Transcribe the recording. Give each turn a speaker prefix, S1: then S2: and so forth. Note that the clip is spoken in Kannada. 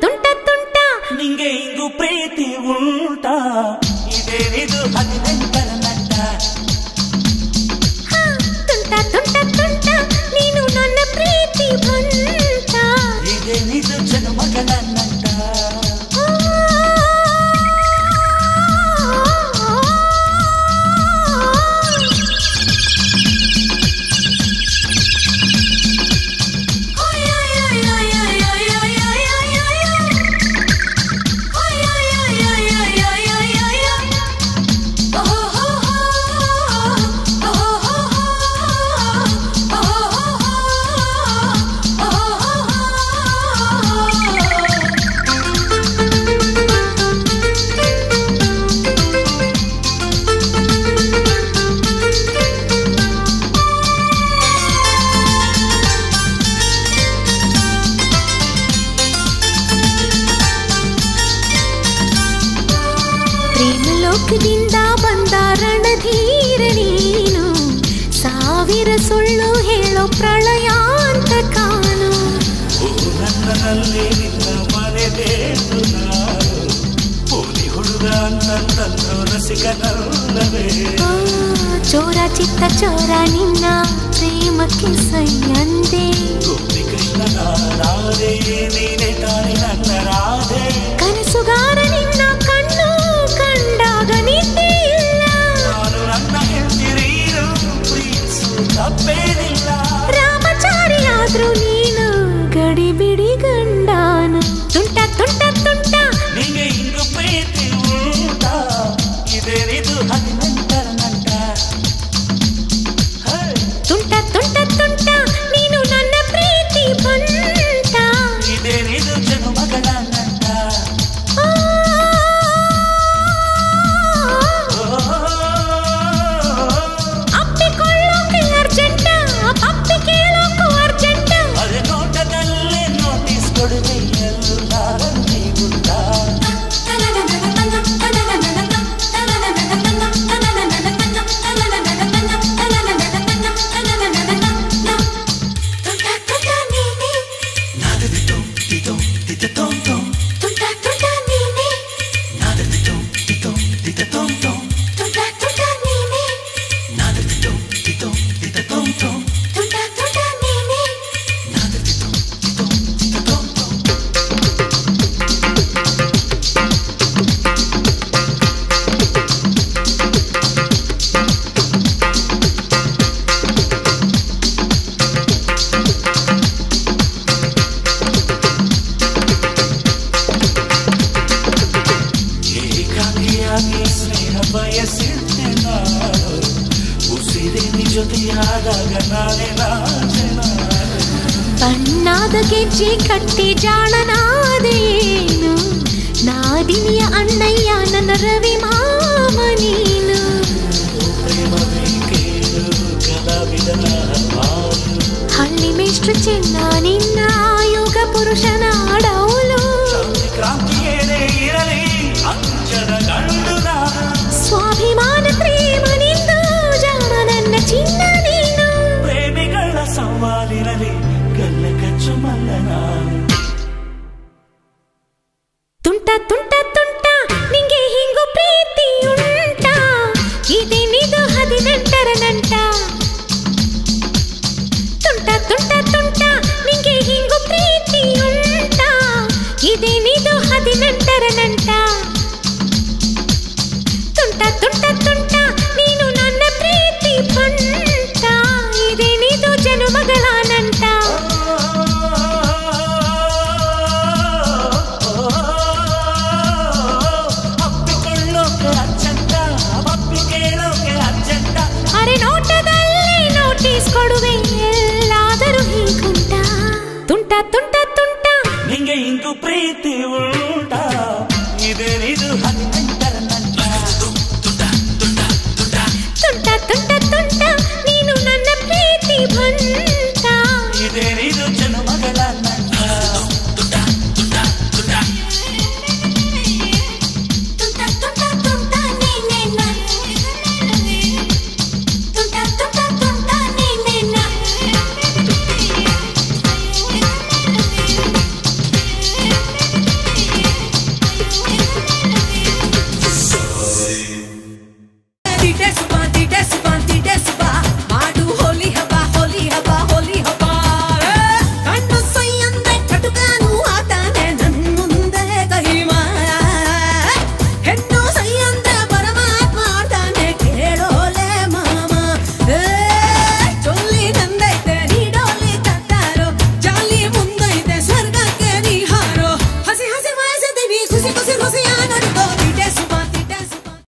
S1: ತುಂಟ ತುಂಟ
S2: ನಿಂಗೆ ಹಿಂಗು ಪ್ರೀತಿ ಉಂಟಾ ಇದೇನಿದು 18ರ ನಂಟ
S1: ತುಂಟ ತುಂಟ ತುಂಟ ನೀನು ನನ್ನ ಪ್ರೀತಿ ಬಂತ
S2: ಇದೇನಿದು ಜನ್ಮಗಳ ನಂಟ
S1: ಲೋಕದಿಂದ ಬಂದ ರಣಧೀರ ನೀನು ಸಾವಿರ ಸುಳ್ಳು ಹೇಳೋ ಪ್ರಳಯಾಂತ ಕಾನು
S2: ನನ್ನಲ್ಲಿ ನಿನ್ನ ಮನೆ ಬೇಕು ನಾನು ಪೋಲಿ ಹುಡುಗ ಅಂತಂದ್ರು ರಸಿಕನಲ್ಲವೇ
S1: ಚೋರ ಚಿತ್ತ ಚೋರ ನಿನ್ನ ಪ್ರೇಮಕ್ಕೆ ಸೈಯಂದೆ
S2: ಗೋಪಿ ಕೃಷ್ಣನ ರಾಧೆ ನೀನೆ ತಾನೆ ನನ್ನ ರಾಧೆ
S1: ಕನಸುಗಾರ ನಿನ್ನ ಕಣ್ಣು ಕಂಡಾಗ ನಿದ್ದೆ ಇಲ್ಲ
S2: ನಾನು ನನ್ನ ಹೆಂಡತಿರೀರು ಪ್ರೀತಿಸು ತಪ್ಪೇನಿಲ್ಲ
S1: ರಾಮಚಾರಿಯಾದ್ರೂ ನೀನು ಗಡಿ ಬಿಡಿ ಗಂಡಾನು ತುಂಟ ತುಂಟ ತುಂಟ
S2: ನಿಂಗೆ ಹಿಂಗು ಪ್ರೀತಿ ಉಂಟಾ ಇದೇನಿದು 18ರ ನಂಟ
S1: ತುಂಟ ತುಂಟ ತುಂಟ ನೀನು ನನ್ನ ಪ್ರೀತಿ ಬಂತ
S2: ಇದೇನಿದು ಜನ್ಮಗಳ ನಂಟ
S1: ಅಪ್ಪಿಕೊಳ್ಳೋಕೆ ಅರ್ಜೆಂಟ ಪಪ್ಪಿ ಕೇಳೋಕು ಅರ್ಜೆಂಟ
S2: ಅದೇ ನೋಟದಲ್ಲೇ ನೋಟಿಸ್ ಕೊಡುವೆ ಎಲ್ಲರೂ ಗುಡ್ಡ ಸ್ನೇಹ ಬಯಸಿದ್ದೆ ನಾನು ಉಸಿರೇ ಜೊತೆಯಾದಾಗ ನಾನೇ
S1: ಬಣ್ಣಾದ ಗೆಜ್ಜೆ ಕಟ್ಟಿ ಜಾಣನಾದೇನು ನಾದಿನಿಯ ಅಣ್ಣಯ್ಯ ನನ್ನ ರವಿ ಮಾಮ ನೀನು
S2: ಕಲಾವಿದನ
S1: ಹಳ್ಳಿ ಮೇಷ್ಟ್ರು ಚೆನ್ನ ನಿನ್ನ ಯೋಗ ಪುರುಷನ ಡೌಲು
S2: ಕ್ರಾಂತಿಯೇನೇ ಇರಲಿ ಅಂಚದ ಗಂಡು ನಾನು
S1: ಸ್ವಾಭಿಮಾನ ಪ್ರೇಮ ನಿಂದು ಜಾಣ ನನ್ನ ಚಿನ್ನ ನೀನು
S2: ಪ್ರೇಮಿಗಳ ಸವಾಲಿರಲಿ ಗಲ್ಲ ಕಚ್ಚು ಮಲ್ಲ ನಾನು
S1: ತುಂಟ ತುಂಟ ತುಂಟ ನಿಂಗೆ ಹಿಂಗು ಪ್ರೀತಿ ಉಂಟಾ ಇದೇನಿದು 18ರ ನಂಟ ತುಂಟ ತುಂಟ ತುಂಟ ನಿಂಗೆ ಹಿಂಗು ಪ್ರೀತಿ ಉಂಟಾ ಇದೇನಿದು 18ರ ನಂಟ ತುಂಟ ತುಂಟ ತುಂಟ ನೀನು ನನ್ನ ಪ್ರೀತಿ ಬಂತ ಇದೇನಿದು ಜನುಮಗಳ ನಂಟ
S2: ಅಪ್ಪಿಕೊಳ್ಳೋಕೆ ಅರ್ಜೆಂಟ ಅಪ್ಪಿ ಕೇಳೋಕೆ ಅರ್ಜೆಂಟ
S1: ಅರೆ ನೋಟದಲ್ಲೇ ನೋಟಿಸ್ ಕೊಡುವೆ ಎಲ್ಲಾದರೂ ಹೀಗುಂಟ ತುಂಟ ತುಂಟ ತುಂಟ
S2: ನಿಂಗೆ ಹಿಂಗು ಪ್ರೀತಿ ಉಂಟಾ ಇದೇನಿದು